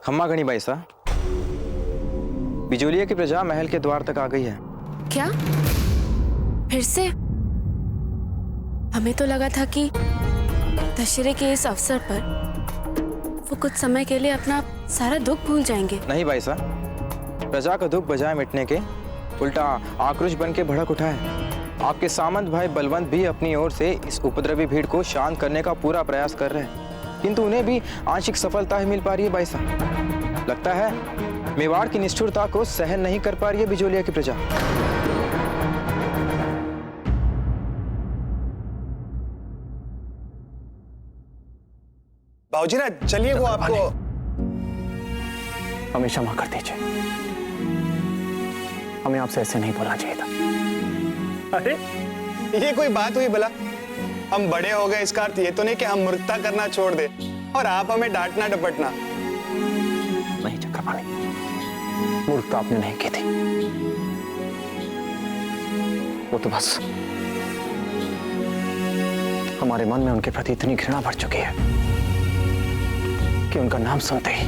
खम्मा गणी बाई साहब, बिजोलिया की प्रजा महल के द्वार तक आ गई है। क्या? फिर से? हमें तो लगा था कि दशहरे के इस अवसर पर वो कुछ समय के लिए अपना सारा दुख भूल जाएंगे। नहीं भाई साहब, प्रजा का दुख बजाय मिटने के उल्टा आक्रोश बन के भड़क उठा है। आपके सामंत भाई बलवंत भी अपनी ओर से इस उपद्रवी भीड़ को शांत करने का पूरा प्रयास कर रहे हैं, किंतु उन्हें भी आंशिक सफलता ही मिल पा रही है भाई साहब। लगता है मेवाड़ की निष्ठुरता को सहन नहीं कर पा रही है बिजोलिया की प्रजा। बाबूजी ना चलिए, वो आपको हमें क्षमा कर दीजिए, हमें आपसे ऐसे नहीं बोलना चाहिए था। अरे ये कोई बात हुई भला? हम बड़े हो गए इसका अर्थ ये तो नहीं कि हम मूर्खता करना छोड़ दे और आप हमें डांटना डपटना। नहीं चक्रपाणी, मूर्खता आपने नहीं की थी, वो तो बस हमारे मन में उनके प्रति इतनी घृणा बढ़ चुकी है कि उनका नाम सुनते ही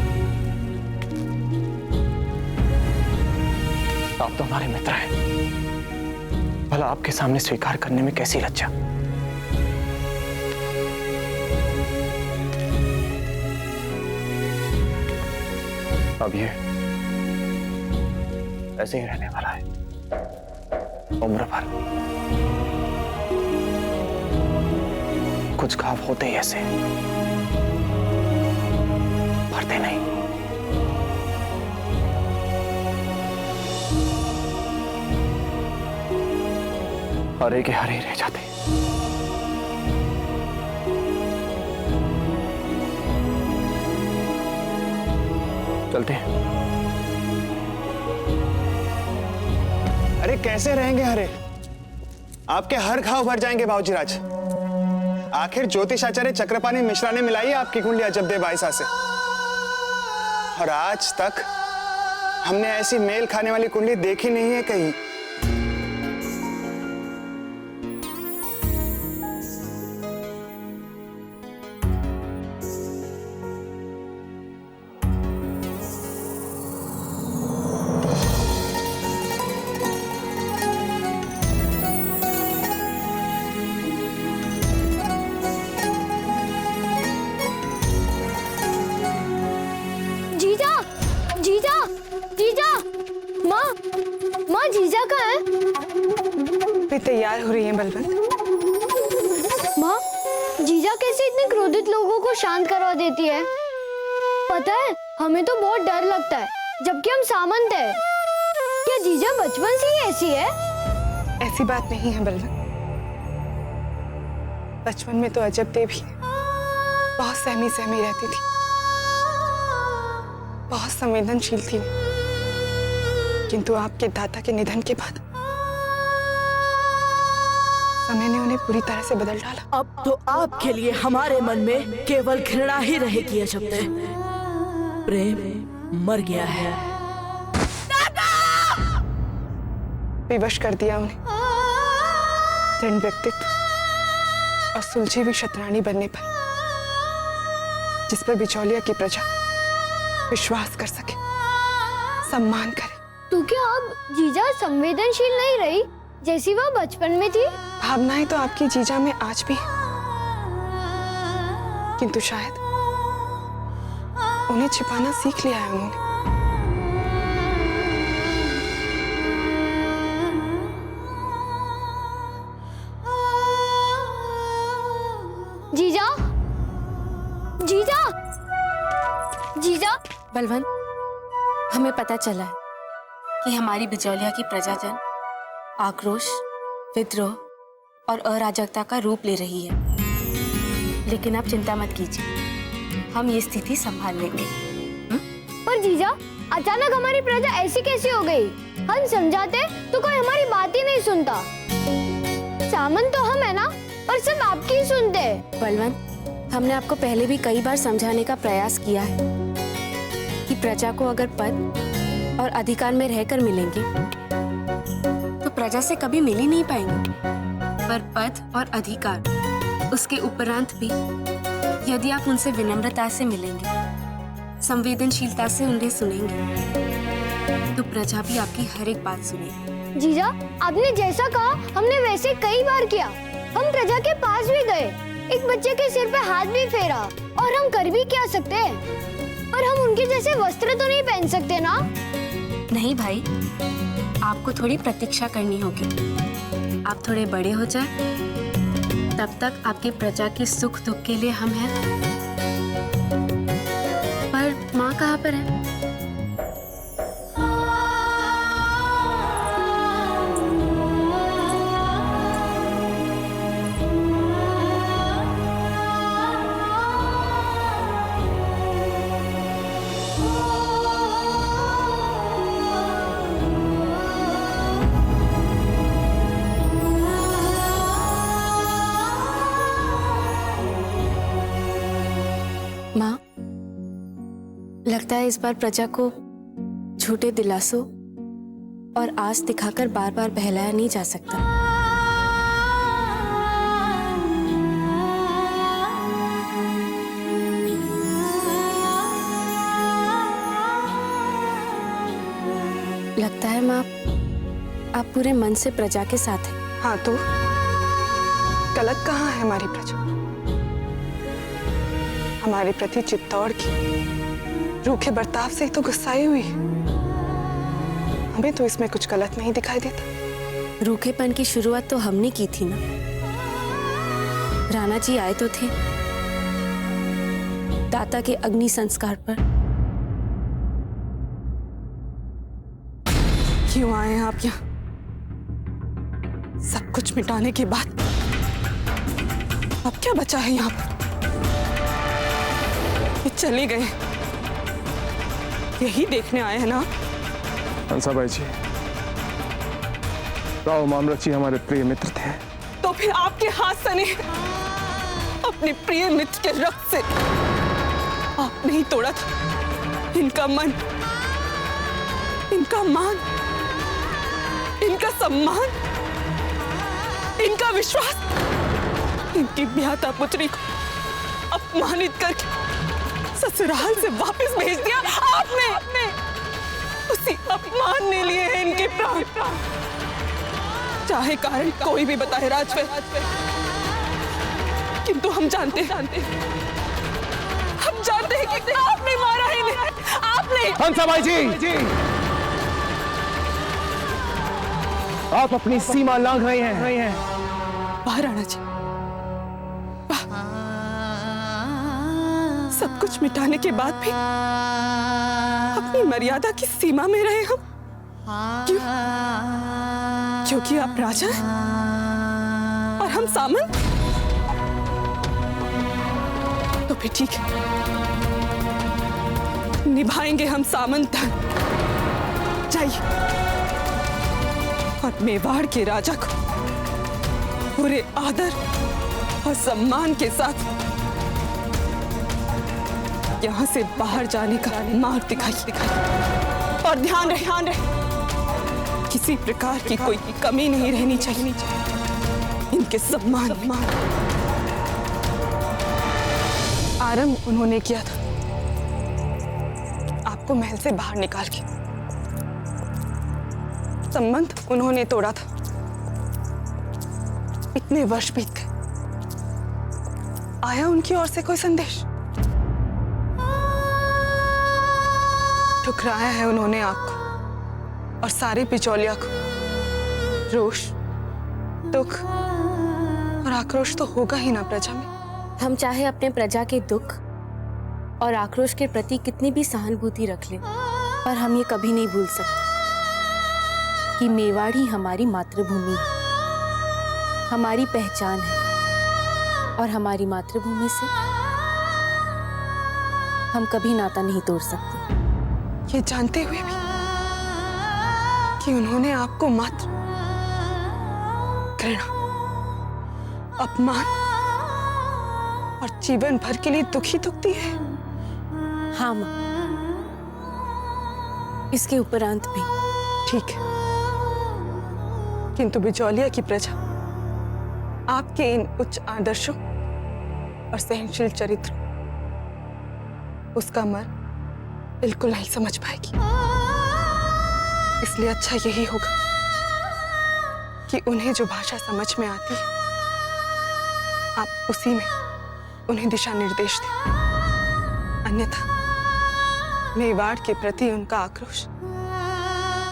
आप तो हमारे मित्र हैं, भला आपके सामने स्वीकार करने में कैसी लज्जा। अब ये ऐसे ही रहने वाला है उम्र भर। कुछ घाव होते ही ऐसे, भरते नहीं। हरे के हरे रह जाते। चलते हैं। अरे कैसे रहेंगे हरे? आपके हर घाव भर जाएंगे बाबूजी राज। आखिर ज्योतिषाचार्य चक्रपाणी मिश्रा ने मिलाई है आपकी कुंडली अजबदेव बाईसा से, और आज तक हमने ऐसी मेल खाने वाली कुंडली देखी नहीं है कहीं। जीजा कहाँ है? मैं तैयार हो रही है बलवंत। माँ, जीजा कैसे इतने क्रोधित लोगों को शांत करवा देती है? पता है, हमें तो बहुत डर लगता है, जबकि हम सामंत हैं। क्या जीजा बचपन से ही ऐसी है? ऐसी बात नहीं है बलवंत। बचपन में तो अजबदेव भी बहुत सहमी सहमी रहती थी, बहुत संवेदनशील थी, किंतु आपके दादा के निधन के बाद समय ने उन्हें पूरी तरह से बदल डाला। अब तो आपके लिए हमारे मन में केवल घृणा ही रहेगी अजबदेव। प्रेम मर गया है। विवश कर दिया उन्हें दृढ़ व्यक्तित्व और सुलझी हुई शतरानी बनने पर, जिस पर बिचौलिया की प्रजा विश्वास कर सके, सम्मान करे। तो क्या अब जीजा संवेदनशील नहीं रही जैसी वह बचपन में थी? भावनाएं तो आपकी जीजा में आज भी हैं, किंतु शायद उन्हें छिपाना सीख लिया है उन्होंने। जीजा, जीजा, जीजा। बलवंत, हमें पता चला है कि हमारी बिजौलिया की प्रजाजन आक्रोश, विद्रोह और अराजकता का रूप ले रही है, लेकिन आप चिंता मत कीजिए, हम ये स्थिति संभाल लेंगे। पर जीजा, अचानक हमारी प्रजा ऐसी कैसी हो गई? हम समझाते तो कोई हमारी बात ही नहीं सुनता। सामंत तो हम है ना, पर सब आपकी ही सुनते। बलवंत, हमने आपको पहले भी कई बार समझाने का प्रयास किया है कि प्रजा को अगर पद और अधिकार में रहकर मिलेंगे तो प्रजा से कभी मिल ही नहीं पाएंगे, पर पद और अधिकार उसके उपरांत भी यदि आप उनसे विनम्रता से मिलेंगे, संवेदनशीलता से उन्हें सुनेंगे तो प्रजा भी आपकी हर एक बात सुनेगी। जीजा, आपने जैसा कहा हमने वैसे कई बार किया। हम प्रजा के पास भी गए, एक बच्चे के सिर पे हाथ भी फेरा, और हम कर भी क्या सकते हैं? और हम उनके जैसे वस्त्र तो नहीं पहन सकते ना? नहीं भाई, आपको थोड़ी प्रतीक्षा करनी होगी। आप थोड़े बड़े हो जाए, तब तक आपकी प्रजा के सुख दुख के लिए हम हैं। पर माँ कहाँ पर है? माँ, लगता है इस बार प्रजा को झूठे दिलासों और आस दिखाकर बार बार बहलाया नहीं जा सकता। लगता है माँ, आप पूरे मन से प्रजा के साथ हैं। हाँ तो गलत कहाँ है हमारी प्रजा? हमारे प्रति चित्तौड़ की रूखे बर्ताव से ही तो गुस्साई हुई है। हमें तो इसमें कुछ गलत नहीं दिखाई देता। रूखेपन की शुरुआत तो हमने की थी ना। राणा जी आए तो थे दाता के अग्नि संस्कार पर। क्यों आए हैं आप यहाँ? सब कुछ मिटाने के बाद अब क्या बचा है यहाँ पर? ये चले गए, यही देखने आए हैं ना? हंसाबाई जी, राव मामलक जी हमारे प्रिय मित्र थे। तो फिर आपके हाथ सने अपने प्रिय मित्र के रक्त से आपने ही तोड़ा था इनका मन, इनका मान, इनका सम्मान, इनका विश्वास। इनकी ब्याहता पुत्री को अपमानित करके ससुराल से वापस भेज दिया आपने। उसी अपमान ने लिए हैं इनके प्राण। चाहे कारण कोई भी बताए राजवे, किंतु हम जानते हैं कि आपने मारा है इन्हें। आपने। हंसाबाई जी, आप अपनी सीमा लांघ रहे हैं। वाह राणा जी, सब कुछ मिटाने के बाद भी अपनी मर्यादा की सीमा में रहे हम। क्यों? क्योंकि आप राजा हैं और हम सामंत। तो फिर ठीक है, निभाएंगे हम सामंत धर्म। जाइए और मेवाड़ के राजा को पूरे आदर और सम्मान के साथ यहाँ से बाहर जाने का मार्ग दिखाइए। और ध्यान रहे किसी प्रकार की कोई कमी नहीं रहनी चाहिए इनके सम्मान में। आरंभ उन्होंने किया था आपको महल से बाहर निकाल के। संबंध उन्होंने तोड़ा था। इतने वर्ष बीत गए, आया उनकी ओर से कोई संदेश? ठुकराया है उन्होंने आपको और सारे बिचौलिया को। रोष, दुख और आक्रोश तो होगा ही ना प्रजा में। हम चाहे अपने प्रजा के दुख और आक्रोश के प्रति कितनी भी सहानुभूति रख लें, पर हम ये कभी नहीं भूल सकते कि मेवाड़ ही हमारी मातृभूमि है, हमारी पहचान है। और हमारी मातृभूमि से हम कभी नाता नहीं तोड़ सकते। ये जानते हुए भी कि उन्होंने आपको मात्र घृणा, अपमान और जीवन भर के लिए दुखी दी है। हाँ माँ, इसके उपरांत भी। ठीक है, किंतु बिचौलिया की प्रजा आपके इन उच्च आदर्शों और सहनशील चरित्र उसका मर बिल्कुल नहीं समझ पाएगी। इसलिए अच्छा यही होगा कि उन्हें जो भाषा समझ में आती है आप उसी में उन्हें दिशा निर्देश दें। अन्यथा मेवाड़ के प्रति उनका आक्रोश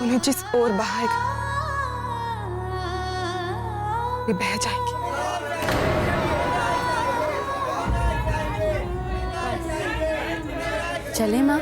उन्हें जिस ओर बहाएगा वे बह जाएंगे। चले माँ।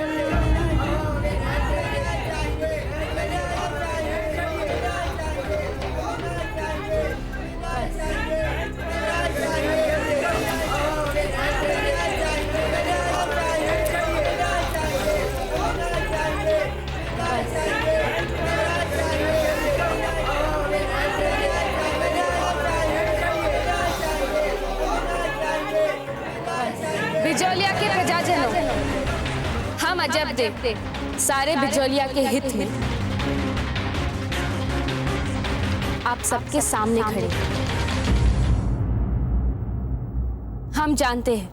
बिजौलिया के प्रजाजनों, हम अजब देव सारे बिजौलिया के हित में आप सबके सामने खड़े। हम जानते हैं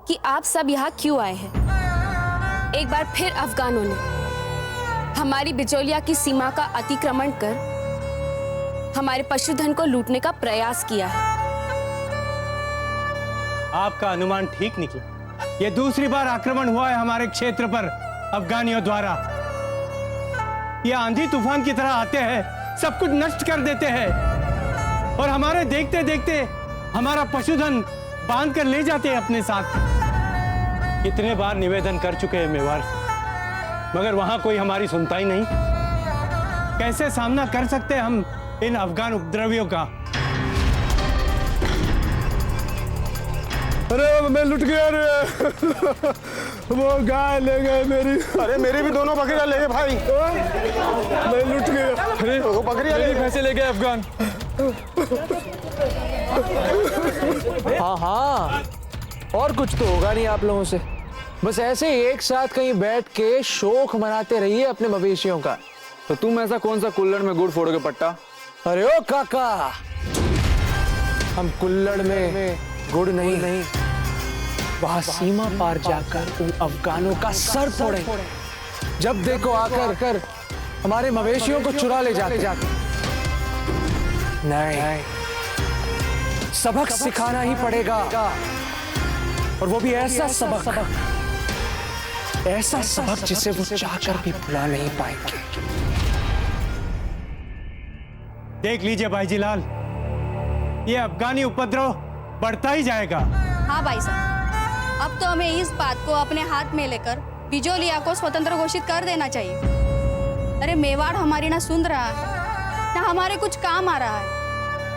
कि आप सब यहाँ क्यों आए हैं। एक बार फिर अफगानों ने हमारी बिजौलिया की सीमा का अतिक्रमण कर हमारे पशुधन को लूटने का प्रयास किया है। आपका अनुमान ठीक निकला। ये दूसरी बार आक्रमण हुआ है हमारे क्षेत्र पर अफगानियों द्वारा। ये आंधी तूफान की तरह आते हैं, सब कुछ नष्ट कर देते हैं और हमारे देखते देखते हमारा पशुधन बांध कर ले जाते हैं अपने साथ। कितने बार निवेदन कर चुके हैं मेवाड़ से, मगर वहां कोई हमारी सुनता ही नहीं। कैसे सामना कर सकते हैं हम इन अफगान उपद्रवियों का? अरे मैं लुट गया रे। वो गाय ले गए मेरी। अरे मेरी भी दोनों बकरियां ले गए भाई। मैं लुट गया। अरे वो बकरियां ले पैसे ले गए अफगान। हाँ हाँ, और कुछ तो होगा नहीं आप लोगों से। बस ऐसे ही एक साथ कहीं बैठ के शोक मनाते रहिए अपने मवेशियों का। तो तुम ऐसा कौन सा कुल्लड़ में गुड़ फोड़ोगे पट्टा? अरे ओ काका, हम कुल्लड़ में गुड़ नहीं, वहां सीमा पार जाकर उन अफगानों का सर फोड़ेंगे। जब देखो आकर हमारे मवेशियों को चुरा ले जाते। नहीं, सबक सिखाना ही पड़ेगा, और वो भी ऐसा सबक जिसे वो चाहकर भी भुला नहीं पाएंगे। देख लीजिए भाईजी लाल, ये अफगानी उपद्रव बढ़ता ही जाएगा। हाँ भाई साहब, अब तो हमें इस बात को अपने हाथ में लेकर बिजौलिया को स्वतंत्र घोषित कर देना चाहिए। अरे मेवाड़ हमारी ना सुन रहा है ना हमारे कुछ काम आ रहा है,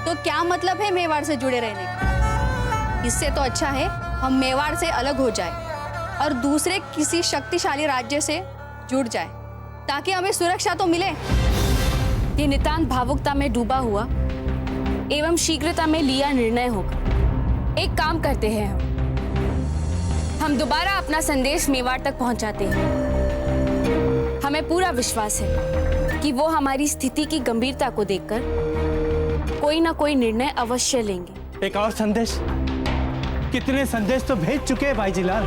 तो क्या मतलब है मेवाड़ से जुड़े रहने का? इससे तो अच्छा है हम मेवाड़ से अलग हो जाए और दूसरे किसी शक्तिशाली राज्य से जुड़ जाए, ताकि हमें सुरक्षा तो मिले। ये नितांत भावुकता में डूबा हुआ एवं शीघ्रता में लिया निर्णय होगा। एक काम करते हैं, हम दोबारा अपना संदेश मेवाड़ तक पहुंचाते हैं। हमें पूरा विश्वास है कि वो हमारी स्थिति की गंभीरता को देखकर कोई ना कोई निर्णय अवश्य लेंगे। एक और संदेश? कितने संदेश तो भेज चुके हैं भाईजी लाल।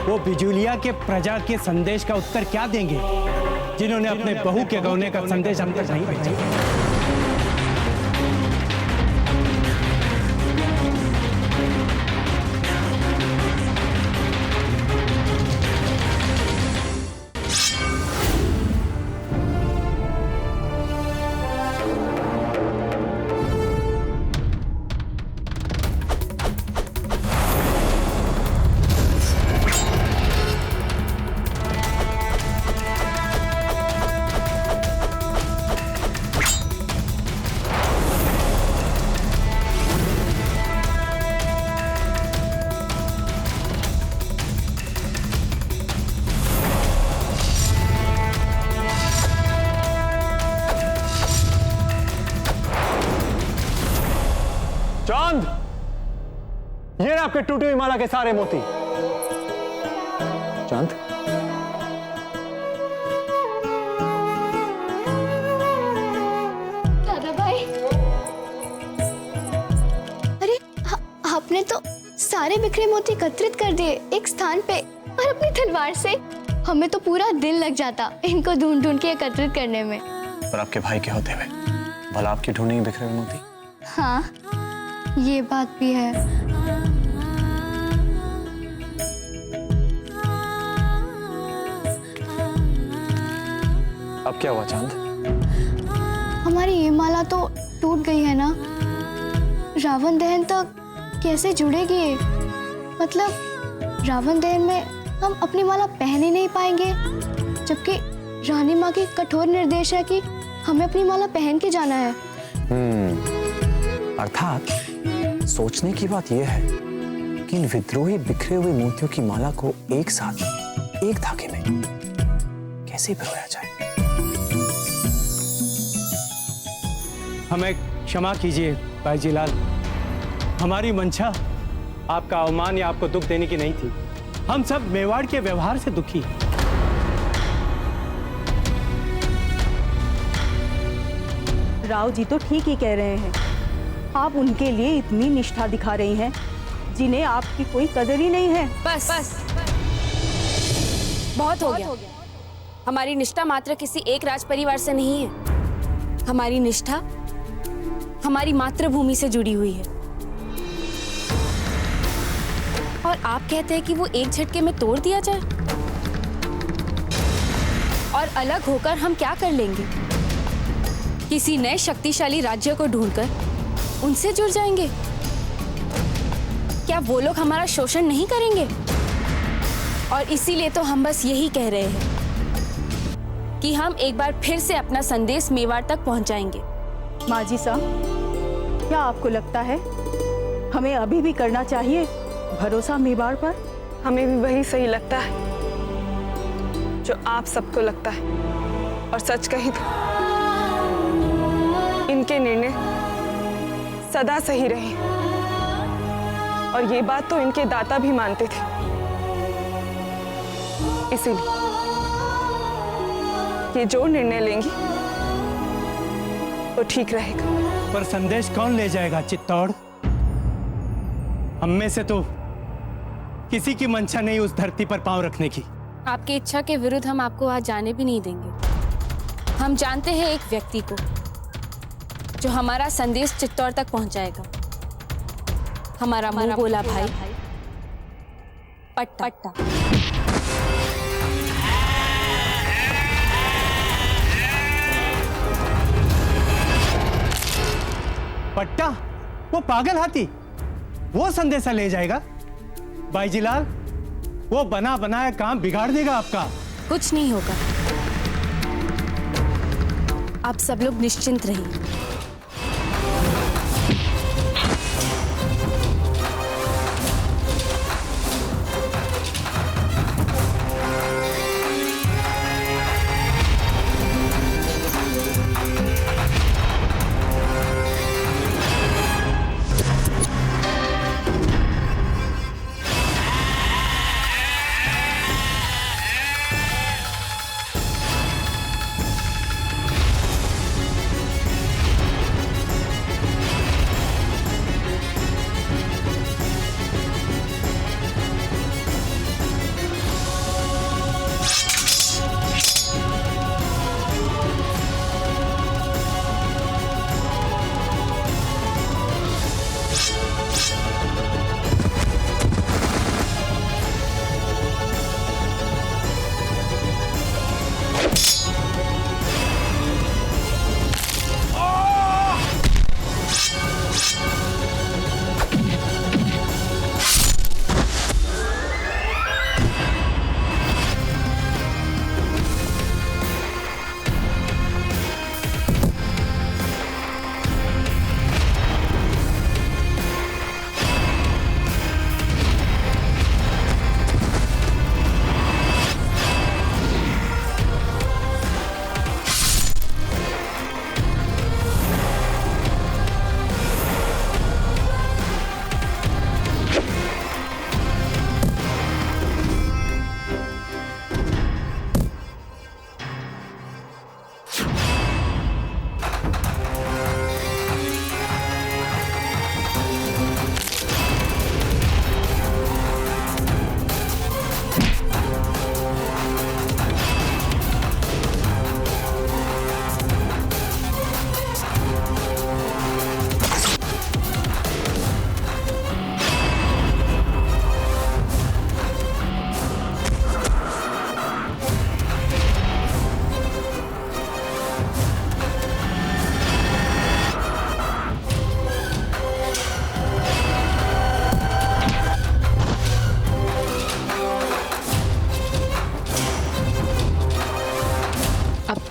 वो बिजौलिया के प्रजा के संदेश का उत्तर क्या देंगे जिन्होंने अपने बहू के गौने का संदेश हम तक नहीं भेजा? चांद, ये आपके टूटी हुई माला के सारे मोती। चांद, दादा भाई, अरे आपने तो सारे बिखरे मोती एकत्रित कर दिए एक स्थान पे और अपनी तलवार से हमें तो पूरा दिन लग जाता इनको ढूंढ ढूंढ के एकत्रित करने में। पर आपके भाई के होते हुए भला आपकी ढूंढेंगे बिखरे हुए मोती? हाँ, ये बात भी है। अब क्या हुआ चांद? हमारी ये माला तो टूट गई है ना। रावण दहन तक कैसे जुड़ेगी ये? मतलब रावण दहन में हम अपनी माला पहन ही नहीं पाएंगे, जबकि रानी माँ की कठोर निर्देश है कि हमें अपनी माला पहन के जाना है। अर्थात सोचने की बात यह है कि इन विद्रोही बिखरे हुए मोतियों की माला को एक साथ एक धागे में कैसे पिरोया जाए। हमें क्षमा कीजिए भाई जीलाल, हमारी मंशा आपका अवमान या आपको दुख देने की नहीं थी। हम सब मेवाड़ के व्यवहार से दुखी हैं। राव जी तो ठीक ही कह रहे हैं। आप उनके लिए इतनी निष्ठा दिखा रही हैं जिन्हें आपकी कोई कदर ही नहीं है। बस बहुत हो गया। हमारी निष्ठा मात्र किसी एक राज परिवार से नहीं है। हमारी निष्ठा हमारी मातृभूमि से जुड़ी हुई है। और आप कहते हैं कि वो एक झटके में तोड़ दिया जाए? और अलग होकर हम क्या कर लेंगे? किसी नए शक्तिशाली राज्य को ढूंढकर उनसे जुड़ जाएंगे? क्या वो लोग हमारा शोषण नहीं करेंगे? और इसीलिए तो हम बस यही कह रहे हैं कि हम एक बार फिर से अपना संदेश मेवाड़ तक पहुंचाएंगे। माँ जी साहब, क्या आपको लगता है हमें अभी भी करना चाहिए भरोसा मेवाड़ पर? हमें भी वही सही लगता है जो आप सबको लगता है। और सच कही तो इनके निर्णय सदा सही रहे, और ये बात तो इनके दाता भी मानते थे। इसीलिए ये जो निर्णय लेंगी वो ठीक रहेगा। पर संदेश कौन ले जाएगा चित्तौड़? हम में से तो किसी की मंशा नहीं उस धरती पर पांव रखने की। आपकी इच्छा के विरुद्ध हम आपको आज जाने भी नहीं देंगे। हम जानते हैं एक व्यक्ति को जो हमारा संदेश चित्तौड़ तक पहुंचाएगा। हमारा मुंह बोला भाई पट्टा। पट्टा? वो पागल हाथी वो संदेशा ले जाएगा? भाई जीलाल, वो बना बनाया काम बिगाड़ देगा आपका। कुछ नहीं होगा, आप सब लोग निश्चिंत रहिए।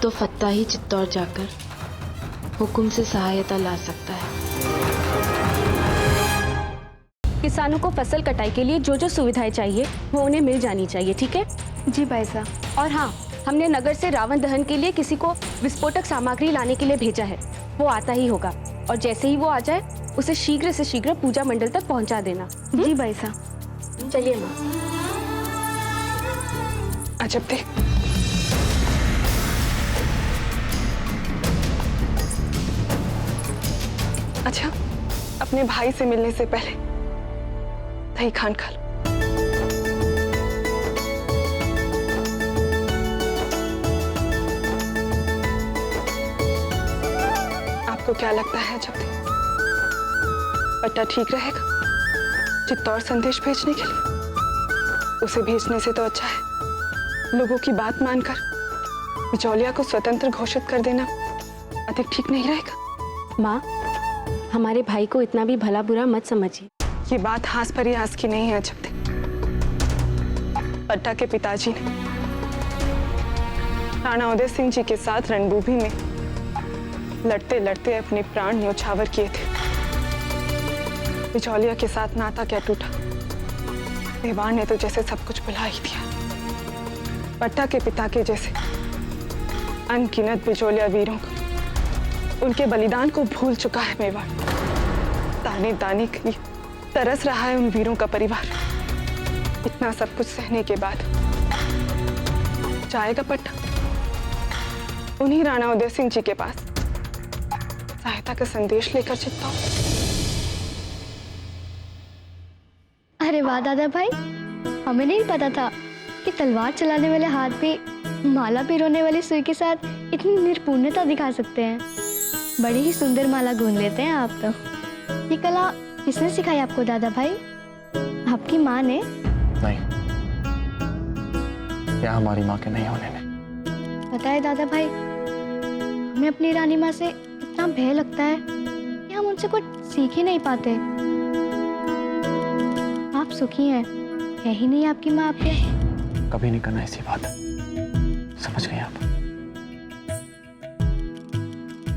तो फत्ता ही चित्तौड़ जाकर हुकुम से सहायता ला सकता है। किसानों को फसल कटाई के लिए जो जो सुविधाएं चाहिए वो उन्हें मिल जानी चाहिए, ठीक है? जी भाई साहब। और हाँ, हमने नगर से रावण दहन के लिए किसी को विस्फोटक सामग्री लाने के लिए भेजा है। वो आता ही होगा और जैसे ही वो आ जाए उसे शीघ्र से शीघ्र पूजा मंडल तक पहुंचा देना। जी भाई साहब। चलिए माँ। अजब थे। अच्छा, अपने भाई से मिलने से पहले दही खान खा लो। आपको क्या लगता है जब पट्टा ठीक रहेगा चित्तौड़ संदेश भेजने के लिए? उसे भेजने से तो अच्छा है लोगों की बात मानकर बिचौलिया को स्वतंत्र घोषित कर देना अधिक ठीक नहीं रहेगा? माँ, हमारे भाई को इतना भी भला बुरा मत समझिए। ये बात हास परिहास की नहीं है अजब। पट्टा के पिताजी ने राणा उदय सिंह जी के साथ रणभूमि में लड़ते लड़ते अपने प्राण न्यौछावर किए थे। बिचौलिया के साथ नाता क्या टूटा, मेवाड़ ने तो जैसे सब कुछ भुला ही दिया। पट्टा के पिता के जैसे अनगिनत बिचौलिया वीरों को, उनके बलिदान को भूल चुका है मेवाड़। दाने दाने के लिए तरस रहा है उन वीरों का परिवार। इतना सब कुछ सहने के बाद जाएगा पट्टा उन्हीं राणा उदय सिंह जी के पास सहायता का संदेश लेकर चित्तौड़। अरे वाह दादा भाई, हमें नहीं पता था कि तलवार चलाने वाले हाथ भी माला पिरोने वाली सुई के साथ इतनी निपुणता दिखा सकते हैं। बड़ी ही सुंदर माला गूंथ लेते हैं आप तो। ये कला किसने सिखाई आपको दादा भाई? आपकी माँ ने? नहीं, या हमारी माँ के नहीं होने ने। पता है दादा भाई, हमें अपनी रानी माँ से इतना भय लगता है कि हम उनसे कुछ सीख ही नहीं पाते। आप सुखी हैं, है ही नहीं आपकी माँ आपके? कभी नहीं करना ऐसी बात, समझ गए आप?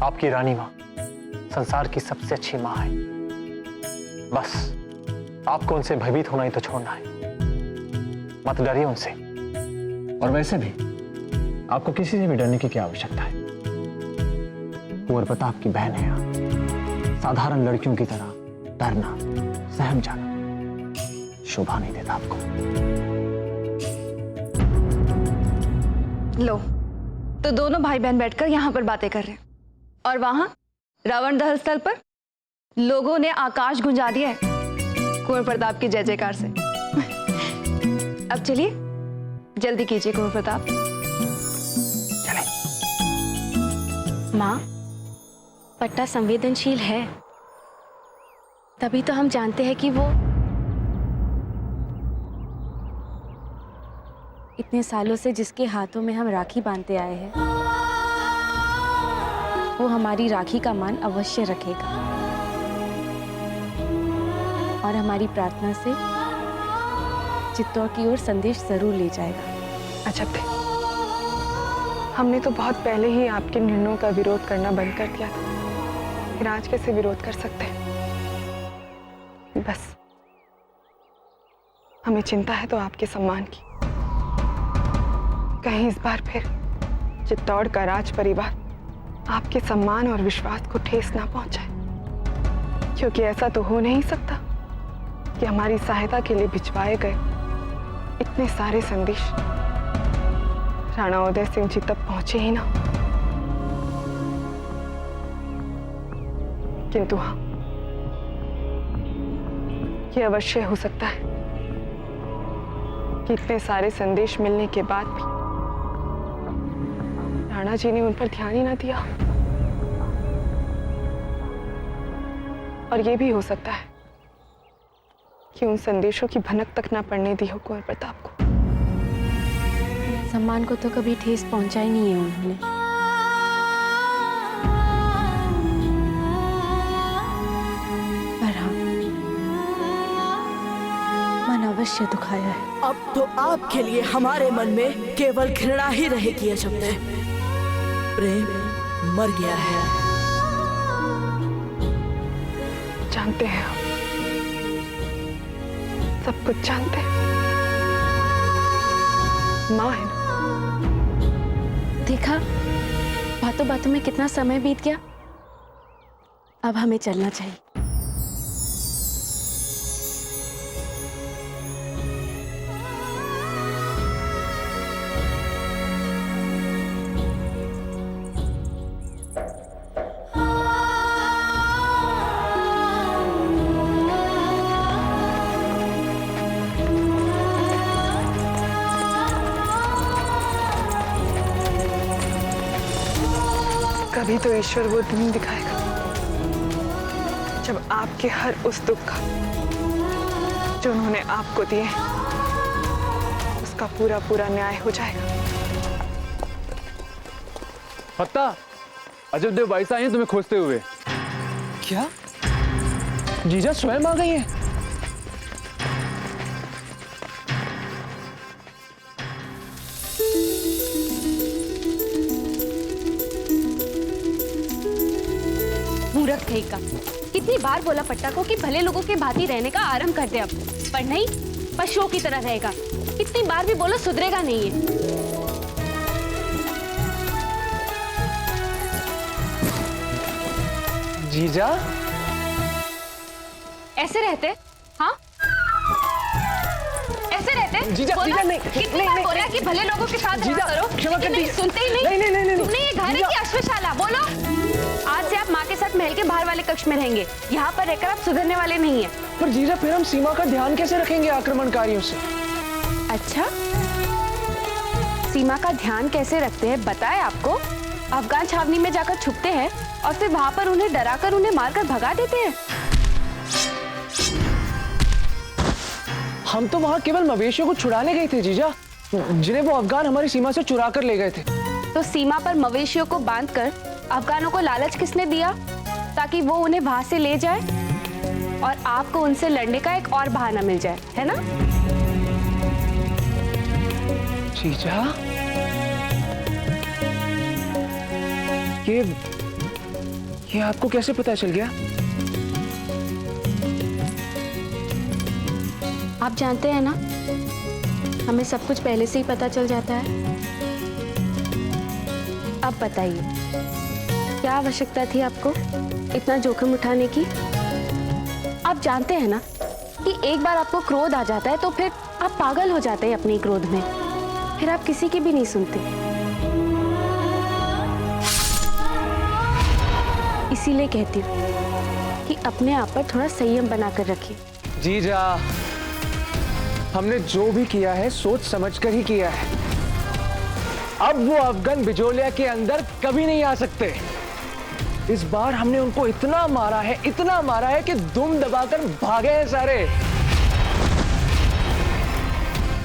आपकी रानी माँ संसार की सबसे अच्छी माँ है। बस आपको उनसे भयभीत होना ही तो छोड़ना है। मत डरिए उनसे। और वैसे भी आपको किसी से भी डरने की क्या आवश्यकता है? कुंवरपता आपकी बहन है। साधारण लड़कियों की तरह डरना, सहम जाना शोभा नहीं देता आपको। लो, तो दोनों भाई बहन बैठकर यहाँ पर बातें कर रहे हैं और वहां रावण दहन स्थल पर लोगों ने आकाश गुंजा दिया है कुंवर प्रताप की जय जयकार से। अब चलिए जल्दी कीजिए कुंवर प्रताप। चले। माँ, पट्टा संवेदनशील है, तभी तो हम जानते हैं कि वो इतने सालों से जिसके हाथों में हम राखी बांधते आए हैं, वो हमारी राखी का मान अवश्य रखेगा और हमारी प्रार्थना से चित्तौड़ की ओर संदेश जरूर ले जाएगा। अजब थे, हमने तो बहुत पहले ही आपके निर्णयों का विरोध करना बंद कर दिया था, फिर आज कैसे विरोध कर सकते हैं? बस हमें चिंता है तो आपके सम्मान की। कहीं इस बार फिर चित्तौड़ का राज परिवार आपके सम्मान और विश्वास को ठेस ना पहुंचाए, क्योंकि ऐसा तो हो नहीं सकता कि हमारी सहायता के लिए भिजवाए गए इतने सारे संदेश राणा उदय सिंह जी तक पहुंचे ही ना। किंतु हाँ, यह अवश्य हो सकता है कि इतने सारे संदेश मिलने के बाद भी राणा जी ने उन पर ध्यान ही ना दिया। और यह भी हो सकता है कि उन संदेशों की भनक तक ना पड़ने दी हो कुंवर प्रताप को। सम्मान को तो कभी ठेस पहुंचा ही नहीं है उन्होंने। पर हाँ, मन अवश्य दुखाया है। अब तो आपके लिए हमारे मन में केवल घृणा ही रहेगी अजब। प्रेम मर गया है। जानते हैं हम, सब कुछ जानते हैं। माँ है ना। देखा, बातों बातों में कितना समय बीत गया। अब हमें चलना चाहिए। कभी तो ईश्वर वो दिन दिखाएगा जब आपके हर उस दुख का जो उन्होंने आपको दिए उसका पूरा पूरा न्याय हो जाएगा। पत्ता, अजब देव बाईसा आई हैं तुम्हें खोजते हुए। क्या? जीजा स्वयं आ गई हैं? मूर्ख कहीं का। कितनी बार बोला पट्टा को कि भले लोगों के भांति रहने का आरंभ कर दे अब, पर नहीं, पशुओं की तरह रहेगा। कितनी बार भी बोलो, सुधरेगा नहीं है। जीजा ऐसे रहते? हाँ, ऐसे रहते? जीजा, बोला, जीजा, नहीं, कितनी नहीं, बार नहीं, बोला कि भले लोगों के साथ रहा जीजा, करो, क्षमा कर लेकिन नहीं, दीजिए। सुनते ही नहीं। नहीं। तुमने ये घर है कि अश्वशाला? बोलो। आज से आप माँ के साथ महल के बाहर वाले कक्ष में रहेंगे। यहाँ पर रहकर आप सुधरने वाले नहीं है। पर जीजा, फिर हम सीमा का ध्यान कैसे रखेंगे आक्रमणकारियों से? अच्छा, सीमा का ध्यान कैसे रखते हैं बताए आपको? अफगान छावनी में जाकर छुपते हैं और फिर वहां पर उन्हें डराकर उन्हें मारकर भगा देते हैं। हम तो वहां केवल मवेशियों को छुड़ाने गए थे जीजा, जिन्हें वो अफगान हमारी सीमा से चुरा कर ले गए थे। तो सीमा पर मवेशियों को बांधकर अफगानों को लालच किसने दिया? ताकि वो उन्हें वहां से ले जाए और आपको उनसे लड़ने का एक और बहाना मिल जाए, है ना? जीजा, ये आपको कैसे पता चल गया? आप जानते हैं ना, हमें सब कुछ पहले से ही पता चल जाता है। अब बताइए, क्या आवश्यकता थी आपको इतना जोखिम उठाने की? आप जानते हैं ना कि एक बार आपको क्रोध आ जाता है तो फिर आप पागल हो जाते हैं अपने क्रोध में, फिर आप किसी की भी नहीं सुनते। इसीलिए कहती हूँ कि अपने आप पर थोड़ा संयम बनाकर रखिए। जीजा, हमने जो भी किया है सोच समझकर ही किया है। अब वो अफगान बिजोलिया के अंदर कभी नहीं आ सकते। इस बार हमने उनको इतना मारा है कि दुम दबाकर भागे हैं सारे।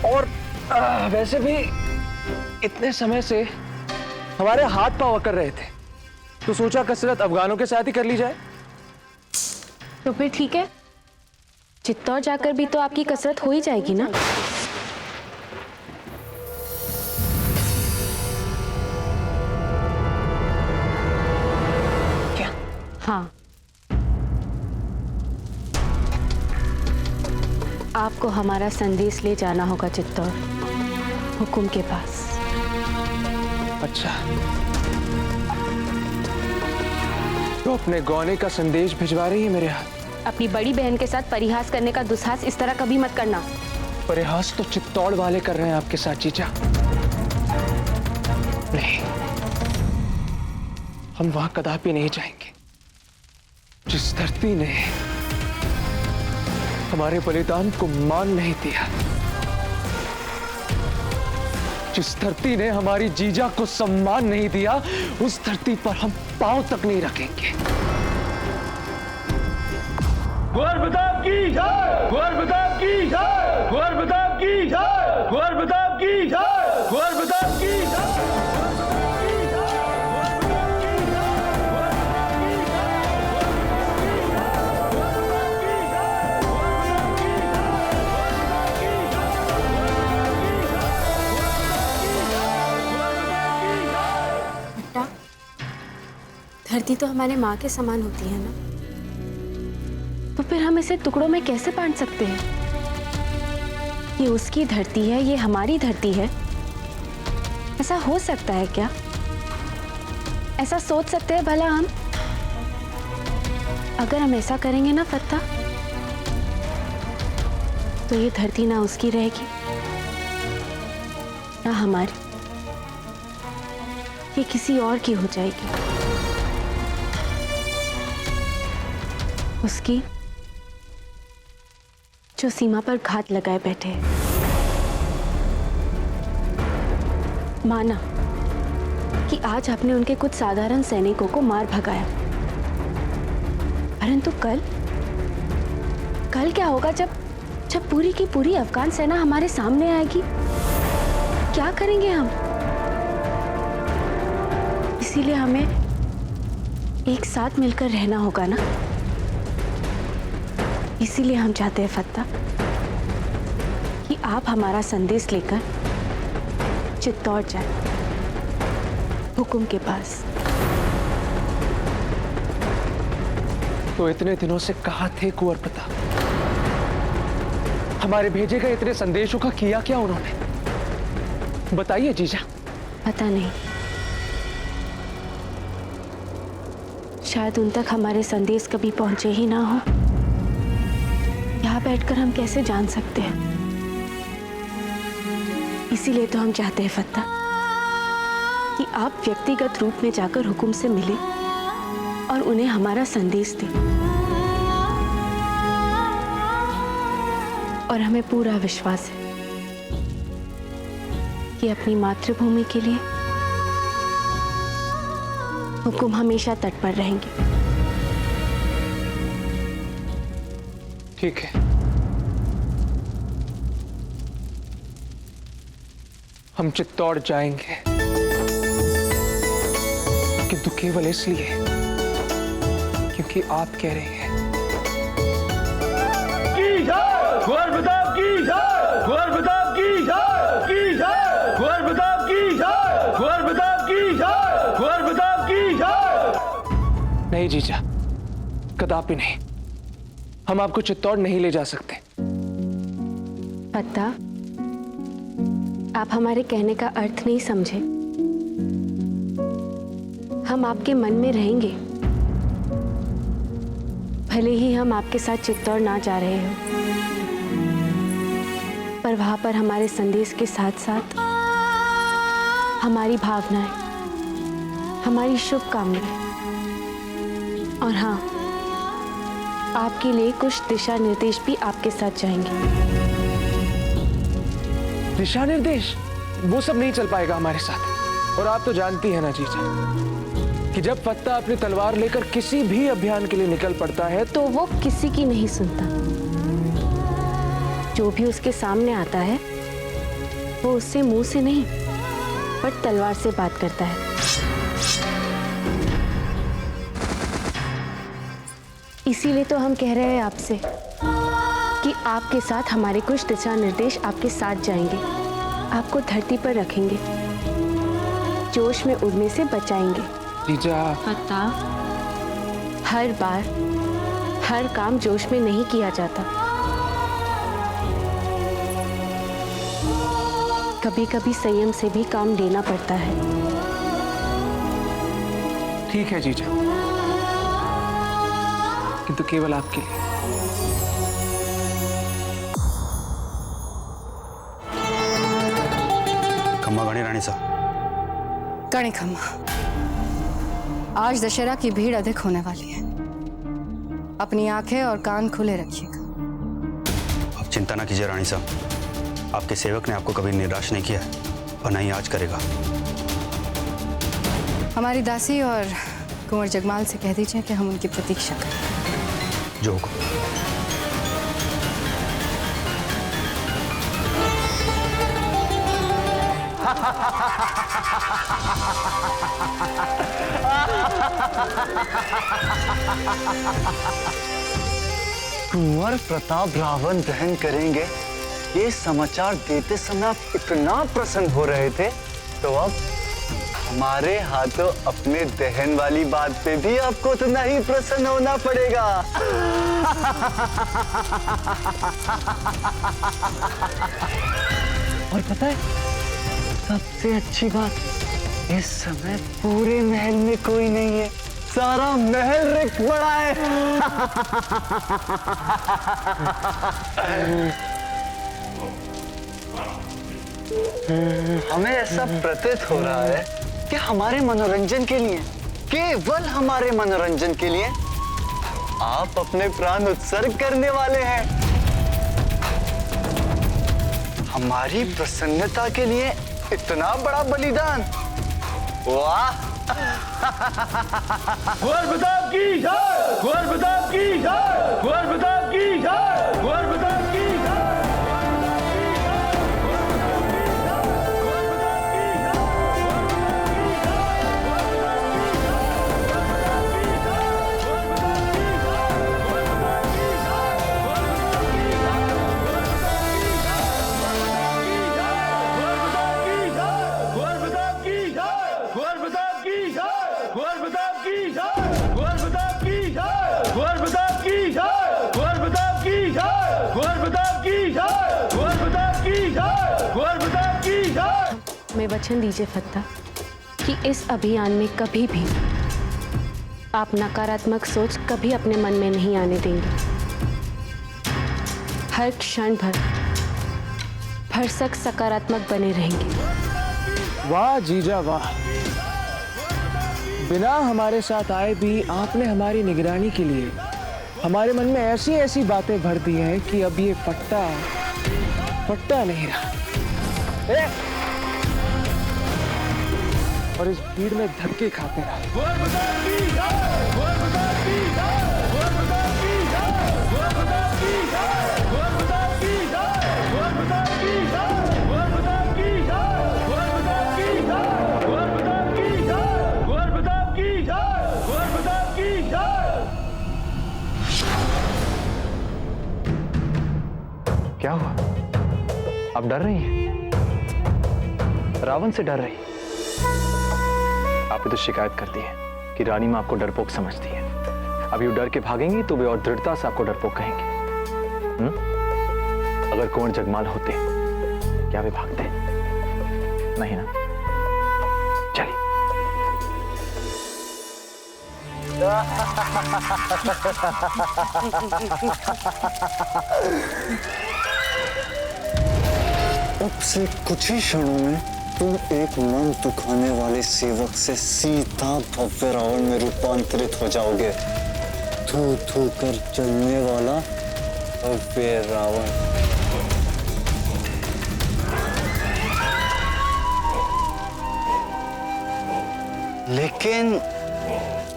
और वैसे भी इतने समय से हमारे हाथ पांव अकड़ रहे थे, तो सोचा कसरत अफगानों के साथ ही कर ली जाए। तो फिर ठीक है, चित्तौड़ जाकर भी तो आपकी कसरत हो ही जाएगी ना। क्या? हाँ, आपको हमारा संदेश ले जाना होगा चित्तौड़, हुकुम के पास। अच्छा, तो अपने गौने का संदेश भिजवा रही है मेरे हाथ। अपनी बड़ी बहन के साथ परिहास करने का दुस्साहस इस तरह कभी मत करना। परिहास तो चित्तौड़ वाले कर रहे हैं आपके साथ जीजा। नहीं, हम वहां कदापि नहीं जाएंगे। जिस धरती ने हमारे बलिदान को मान नहीं दिया, जिस धरती ने हमारी जीजा को सम्मान नहीं दिया, उस धरती पर हम पांव तक नहीं रखेंगे। कुंवर प्रताप की जय! कुंवर प्रताप की जय! कुंवर प्रताप की जय! कुंवर प्रताप की जय! कुंवर प्रताप की धरती तो हमारे माँ के समान होती है ना। तो फिर हम इसे टुकड़ों में कैसे बांट सकते हैं? ये उसकी धरती है, ये हमारी धरती है। ऐसा हो सकता है क्या? ऐसा सोच सकते हैं भला हम? अगर हम ऐसा करेंगे ना फत्ता, तो ये धरती ना उसकी रहेगी ना हमारी, ये किसी और की हो जाएगी। उसकी जो सीमा पर घात लगाए बैठे हैं। माना कि आज आपने उनके कुछ साधारण सैनिकों को मार भगाया, परंतु कल क्या होगा जब पूरी की पूरी अफगान सेना हमारे सामने आएगी? क्या करेंगे हम? इसीलिए हमें एक साथ मिलकर रहना होगा ना। इसीलिए हम चाहते हैं फत्ता कि आप हमारा संदेश लेकर चित्तौड़ जाए, हुकुम के पास। तो इतने दिनों से कहाँ थे कुंवर प्रताप? हमारे भेजे गए इतने संदेशों का किया क्या उन्होंने? बताइए जीजा। पता नहीं, शायद उन तक हमारे संदेश कभी पहुंचे ही ना हो। यहाँ बैठकर हम कैसे जान सकते हैं? इसीलिए तो हम चाहते हैं फत्ता कि आप व्यक्तिगत रूप में जाकर हुकुम से मिले और उन्हें हमारा संदेश दें। और हमें पूरा विश्वास है कि अपनी मातृभूमि के लिए हुकुम हमेशा तत्पर रहेंगे। ठीक है, हम चित्तौड़ जाएंगे, किंतु केवल इसलिए क्योंकि आप कह रहे हैं। कुंवर प्रताप की जय! कुंवर प्रताप की जय! की जय! कुंवर प्रताप की जय! कुंवर प्रताप की जय! कुंवर प्रताप की जय! नहीं जीजा, कदापि नहीं। हम आपको चित्तौड़ नहीं ले जा सकते। पता, आप हमारे कहने का अर्थ नहीं समझे। हम आपके मन में रहेंगे, भले ही हम आपके साथ चित्तौड़ ना जा रहे हो, पर वहां पर हमारे संदेश के साथ साथ हमारी भावनाएं, हमारी शुभकामनाएं और हाँ, आपके लिए कुछ दिशा निर्देश भी आपके साथ जाएंगे। दिशा निर्देश? वो सब नहीं चल पाएगा हमारे साथ। और आप तो जानती है ना जीजा कि जब फत्ता अपनी तलवार लेकर किसी भी अभियान के लिए निकल पड़ता है तो वो किसी की नहीं सुनता। जो भी उसके सामने आता है वो उससे मुंह से नहीं पर तलवार से बात करता है। इसीलिए तो हम कह रहे हैं आपसे कि आपके साथ हमारे कुछ दिशा निर्देश आपके साथ जाएंगे, आपको धरती पर रखेंगे, जोश में उड़ने से बचाएंगे। जीजा, पता, हर बार हर काम जोश में नहीं किया जाता। कभी कभी संयम से भी काम लेना पड़ता है। ठीक है जीजा, किंतु केवल आपके लिए। खम्मा गणी रानी साहब। गणी खम्मा, आज दशहरा की भीड़ अधिक होने वाली है। अपनी आंखें और कान खुले रखिएगा। आप चिंता ना कीजिए रानी साहब, आपके सेवक ने आपको कभी निराश नहीं किया है और न ही आज करेगा। हमारी दासी और कुंवर जगमाल से कह दीजिए कि हम उनकी प्रतीक्षा करें। जो हुकुम। कुंवर प्रताप रावण दहन करेंगे, ये समाचार देते समय आप इतना प्रसन्न हो रहे थे, तो अब हमारे हाथों अपने दहन वाली बात पे भी आपको उतना ही प्रसन्न होना पड़ेगा। और पता है सबसे अच्छी बात, इस समय पूरे महल में कोई नहीं है, सारा महल रिक्त पड़ा है। हमें ऐसा प्रतीत हो रहा है कि हमारे मनोरंजन के लिए, केवल हमारे मनोरंजन के लिए आप अपने प्राण उत्सर्ग करने वाले हैं। हमारी प्रसन्नता के लिए इतना बड़ा बलिदान, वाह! कुंवर प्रताप की जय! कुंवर प्रताप की जय! कुंवर प्रताप की जय! कुंवर प्रताप की जय! हमें वचन दीजिए फत्ता कि इस अभियान में कभी भी आप नकारात्मक सोच कभी अपने मन में नहीं आने देंगे। हर क्षण भर भरसक सकारात्मक बने रहेंगे। वाह जीजा वाह, बिना हमारे साथ आए भी आपने हमारी निगरानी के लिए हमारे मन में ऐसी ऐसी बातें भर दी हैं कि अब ये पट्टा नहीं रहा और इस भीड़ में धक्के खाते रहा। क्या हुआ? आप डर रही हैं? रावण से डर रही? आपने तो शिकायत कर दी है कि रानी मां आपको डरपोक समझती है। अभी वो डर के भागेंगी तो वे और दृढ़ता से आपको डरपोक कहेंगे। अगर कुंवर जगमाल होते क्या वे भागते? नहीं ना? चलिए। अब से कुछ ही क्षणों में तुम एक मन दुखाने वाले सेवक से सीधा भव्य रावण में रूपांतरित हो जाओगे। थू थू कर चलने वाला भव्य रावण। लेकिन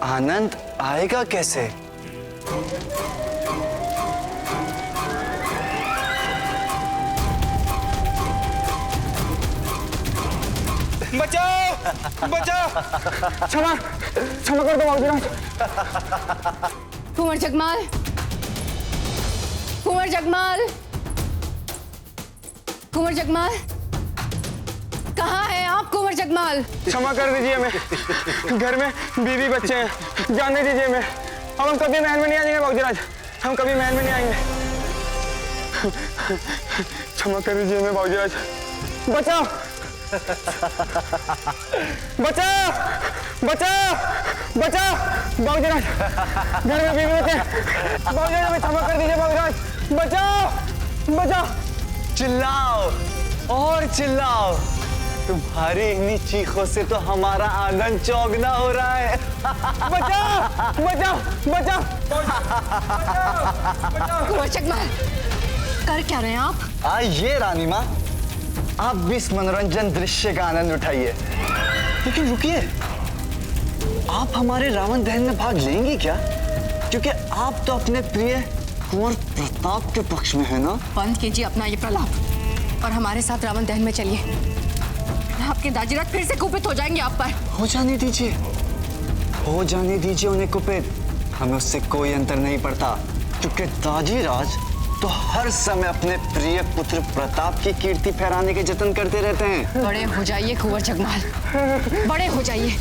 आनंद आएगा कैसे? बचाओ! बचाओ! क्षमा कर दो बाबूजी। कुंवर जगमाल, कुंवर जगमाल, कुंवर जगमाल, कहाँ हैं आप कुंवर जगमाल? क्षमा कर दीजिए हमें, घर में बीवी बच्चे हैं, जाने दीजिए हमें। अब हम कभी महल में नहीं आएंगे बाबूजी, हम कभी महल में नहीं आएंगे। क्षमा कर दीजिए हमें बाबूजी। बचाओ! बचाओ! बचाओ! बचाओ! बाबूजी, घर में बीवी बच्चे हैं, बाबूजी हमें क्षमा कर दीजिए बाबूजी। बचाओ! बचाओ! चिल्लाओ और चिल्लाओ, तुम्हारी इन्हीं चीखों से तो हमारा आंगन चौगना हो रहा है। बचाओ! बचाओ! बचाओ! कुंवर जगमाल, कर क्या रहे हैं आप? आइए रानी माँ, आप भी इस मनोरंजन दृश्य का आनंद उठाइए। लेकिन रुकिए, आप हमारे रावण दहन में भाग लेंगी क्या? क्योंकि आप तो अपने प्रिय कुंवर प्रताप के पक्ष में है ना? बंद कीजिए अपना ये प्रलाप और हमारे साथ रावण दहन में चलिए। आपके दाजीराज फिर से कुपित हो जाएंगे आप पर। हो जाने दीजिए उन्हें कुपित। हमें उससे कोई अंतर नहीं पड़ता, क्योंकि दाजीराज तो हर समय अपने प्रिय पुत्र प्रताप की कीर्ति फहराने के जतन करते रहते हैं। बड़े हो जाइए कुंवर जगमाल, बड़े हो जाइए।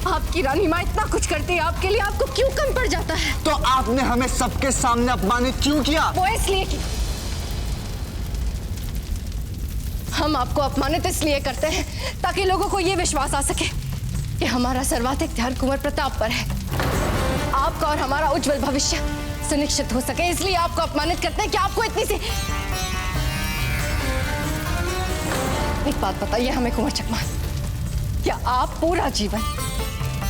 आपकी रानी माँ इतना कुछ करती है आपके लिए, आपको क्यों कम पड़ जाता है? तो आपने हमें सबके सामने अपमानित क्यों किया? वो इसलिए कि हम आपको अपमानित इसलिए करते हैं ताकि लोगों को ये विश्वास आ सके कि हमारा सर्वाधिक ध्यान कुंवर प्रताप पर है। आपका और हमारा उज्जवल भविष्य सुनिश्चित हो सके, इसलिए आपको अपमानित करते हैं कि आपको इतनी सी। एक बात बताइए हमें कुंवर जगमाल, क्या आप पूरा जीवन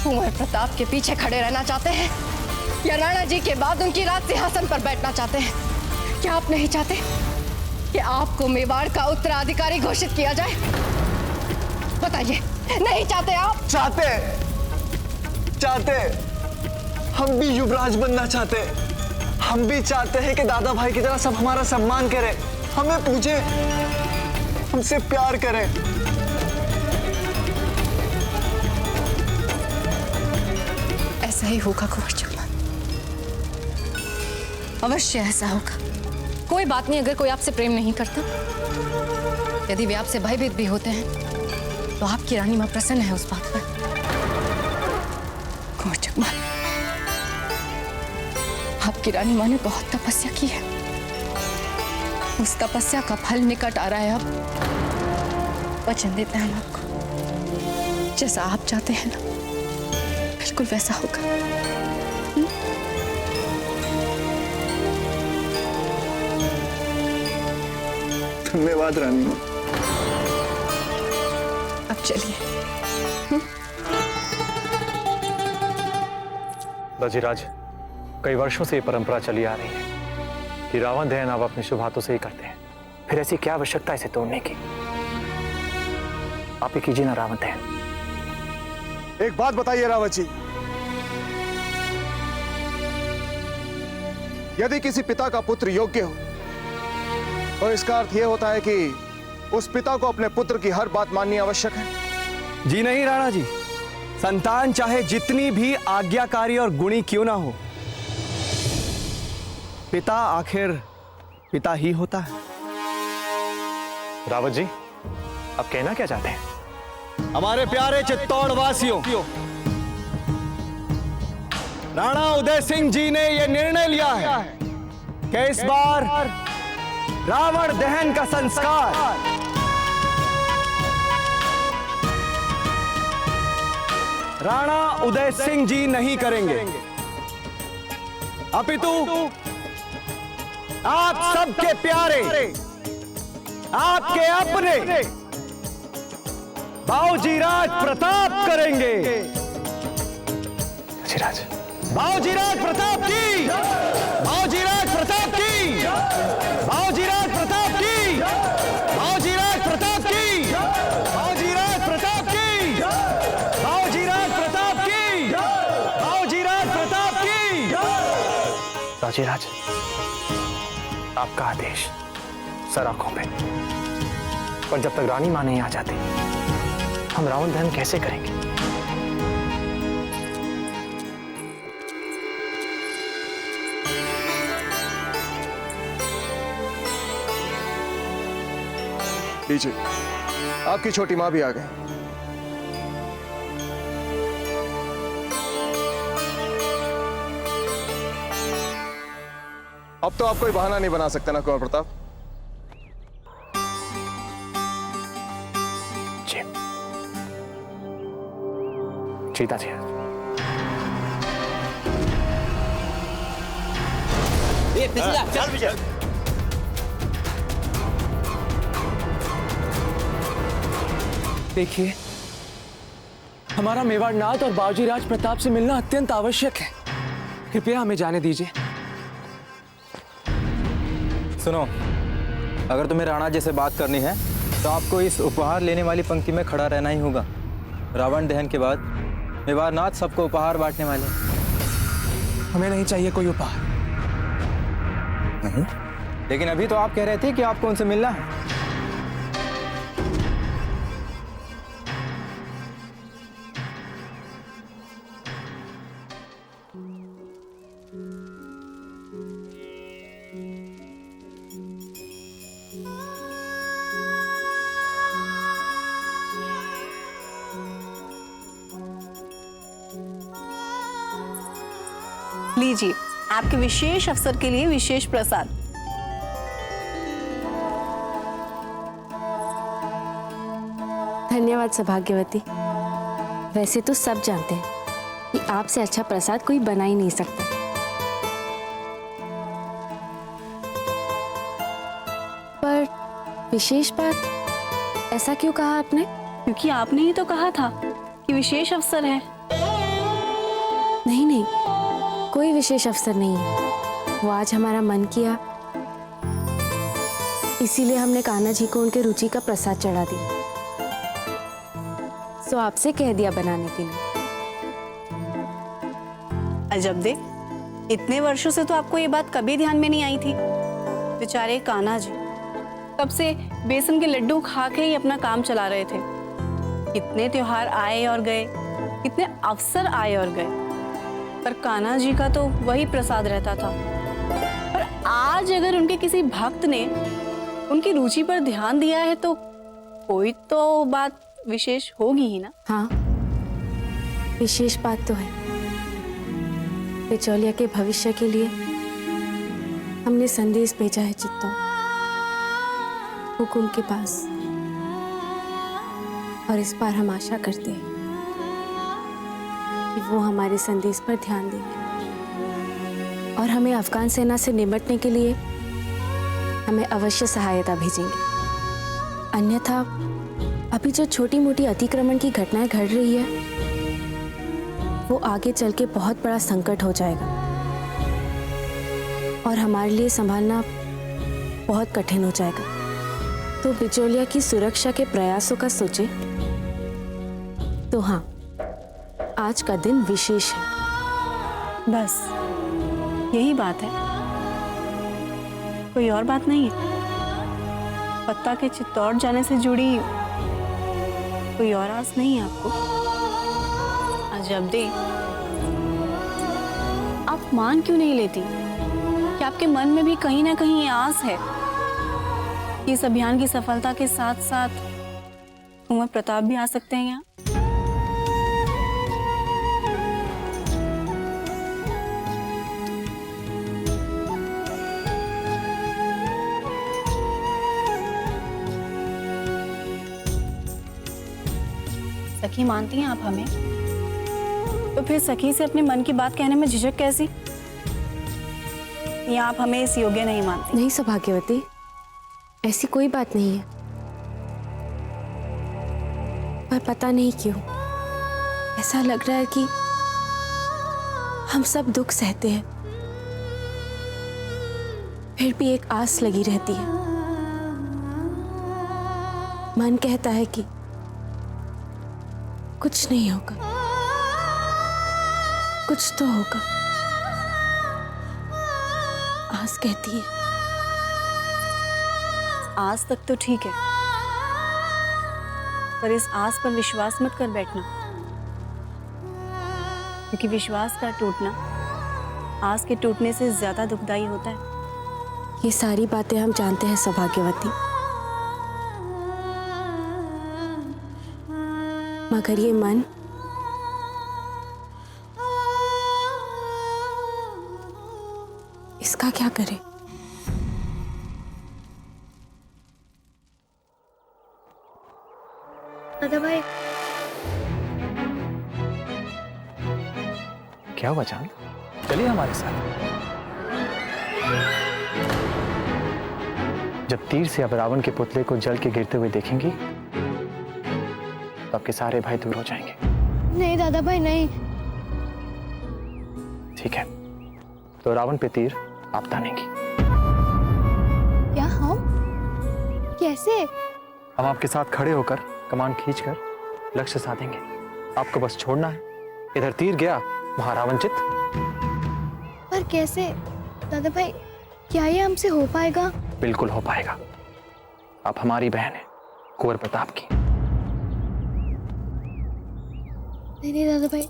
कुंवर प्रताप के पीछे खड़े रहना चाहते हैं या राणा जी के बाद उनकी राज सिंहासन पर बैठना चाहते हैं? क्या आप नहीं चाहते कि आपको मेवाड़ का उत्तराधिकारी घोषित किया जाए? बताइए, नहीं चाहते आप? चाहते हम भी युवराज बनना चाहते। हम भी चाहते हैं कि दादा भाई की तरह सब हमारा सम्मान करें, हमें पूजे, हमसे प्यार करें। ऐसा ही होगा कुंवर जगमाल, अवश्य ऐसा होगा। कोई बात नहीं, अगर कोई आपसे प्रेम नहीं करता, यदि वे आपसे भयभीत भी होते हैं, तो आपकी रानी मां प्रसन्न है उस बात पर। कुंवर जगमाल, आपकी रानी मां ने बहुत तपस्या की है, उस तपस्या का फल निकट आ रहा है। अब वचन देते हैं हम आपको, जैसा आप चाहते हैं ना, बिल्कुल वैसा होगा। धन्यवाद रानी मां। अब चलिए। दजीराज, कई वर्षों से ये परंपरा चली आ रही है कि रावण दहन आप अपने शुभ हाथों से ही करते हैं, फिर ऐसी क्या आवश्यकता है इसे तोड़ने की? आप ही कीजिए ना रावण दहन। एक बात बताइए रावत जी, यदि किसी पिता का पुत्र योग्य हो तो इसका अर्थ यह होता है कि उस पिता को अपने पुत्र की हर बात माननी आवश्यक है। जी नहीं राणा जी, संतान चाहे जितनी भी आज्ञाकारी और गुणी क्यों ना हो, पिता आखिर पिता ही होता है। रावत जी, आप कहना क्या चाहते हैं? हमारे प्यारे चित्तौड़ वासियों, राणा उदय सिंह जी ने यह निर्णय लिया है कि इस बार रावण दहन का संस्कार राणा उदय सिंह जी नहीं करेंगे, अपितु आप सबके प्यारे, आपके अपने बाऊजीराज प्रताप करेंगे। दजीराज, बाऊजीराज प्रताप की, बाऊजीराज प्रताप की, बाऊजीराज प्रताप की, बाऊजीराज प्रताप की, बाऊजीराज प्रताप की, बाऊजीराज प्रताप की, बाऊजीराज प्रताप की। दजीराज, आपका आदेश सर आंखों पे, पर जब तक रानी मां नहीं आ जाती, हम रावण दहन कैसे करेंगे? लीजिए, आपकी छोटी मां भी आ गई। अब तो आप कोई बहाना नहीं बना सकते ना कुंवर प्रताप। जी, सीता जी, चल विजय। देखिए, हमारा मेवाड़नाथ और बाऊजीराज प्रताप से मिलना अत्यंत आवश्यक है, कृपया हमें जाने दीजिए। सुनो, अगर तुम्हें राणा जी से बात करनी है तो आपको इस उपहार लेने वाली पंक्ति में खड़ा रहना ही होगा। रावण दहन के बाद मेवाड़नाथ सबको उपहार बांटने वाले हैं। हमें नहीं चाहिए कोई उपहार। नहीं, लेकिन अभी तो आप कह रहे थे कि आपको उनसे मिलना है। लीजिए, आपके विशेष अवसर के लिए विशेष प्रसाद। धन्यवाद सौभाग्यवती। वैसे तो सब जानते हैं कि आपसे अच्छा प्रसाद कोई बना ही नहीं सकता। पर विशेष बात, ऐसा क्यों कहा आपने? क्योंकि आपने ही तो कहा था कि विशेष अवसर है। नहीं नहीं, कोई विशेष अवसर नहीं है। वो आज हमारा मन किया, इसीलिए हमने कान्हा जी को उनके रुचि का प्रसाद चढ़ा दिया। तो आपसे कह दिया बनाने के लिए। अजब दे, इतने वर्षों से तो आपको ये बात कभी ध्यान में नहीं आई थी। बेचारे कान्हा जी तब से बेसन के लड्डू खा के ही अपना काम चला रहे थे। कितने त्योहार आए और गए, कितने अवसर आए और गए, पर कान्हा जी का तो वही प्रसाद रहता था। पर आज अगर उनके किसी भक्त ने उनकी रुचि पर ध्यान दिया है तो कोई तो बात विशेष होगी ही ना। हाँ, विशेष बात तो है। बिचौलिया के भविष्य के लिए हमने संदेश भेजा है चित्तौड़ हुकुम के पास, और इस बार हम आशा करते हैं कि वो हमारे संदेश पर ध्यान देंगे और हमें अफगान सेना से निपटने के लिए हमें अवश्य सहायता भेजेंगे। अन्यथा अभी जो छोटी मोटी अतिक्रमण की घटनाएं घट रही है, वो आगे चल के बहुत बड़ा संकट हो जाएगा और हमारे लिए संभालना बहुत कठिन हो जाएगा। तो बिचौलिया की सुरक्षा के प्रयासों का सोचे तो हाँ, आज का दिन विशेष है। बस यही बात है, कोई और बात नहीं है। पत्ता के चित्तौड़ जाने से जुड़ी कोई और आस नहीं है आपको? अजब दे, आप मान क्यों नहीं लेती कि आपके मन में भी कहीं ना कहीं ये आस है कि इस अभियान की सफलता के साथ साथ कुंवर प्रताप भी आ सकते हैं यहाँ? सखी मानती हैं आप हमें, तो फिर सखी से अपने मन की बात कहने में झिझक कैसी? या आप हमें इस योग्य नहीं मानती? नहीं सौभाग्यवती, ऐसी कोई बात नहीं है। पर पता नहीं क्यों ऐसा लग रहा है कि हम सब दुख सहते हैं, फिर भी एक आस लगी रहती है। मन कहता है कि कुछ नहीं होगा, कुछ तो होगा। आस कहती है। आस तक तो ठीक है, पर इस आस पर विश्वास मत कर बैठना, क्योंकि विश्वास का टूटना आस के टूटने से ज्यादा दुखदाई होता है। ये सारी बातें हम जानते हैं सौभाग्यवती, मगर ये मन इसका क्या करे? दादा भाई, क्या हुआ चांद? चलिए हमारे साथ। जब तीर से अब रावण के पुतले को जल के गिरते हुए देखेंगी तो आपके सारे भाई दूर हो जाएंगे। नहीं दादा भाई नहीं। ठीक है, तो रावण पे तीर आप तानेंगी। क्या हम? कैसे? हम आपके साथ खड़े होकर कमान खींचकर लक्ष्य साधेंगे। आपको बस छोड़ना है। इधर तीर गया, वहां रावण चित। पर कैसे दादा भाई, क्या ये हमसे हो पाएगा? बिल्कुल हो पाएगा। आप हमारी बहन है, कुंवर प्रताप की। नहीं नहीं दादा भाई,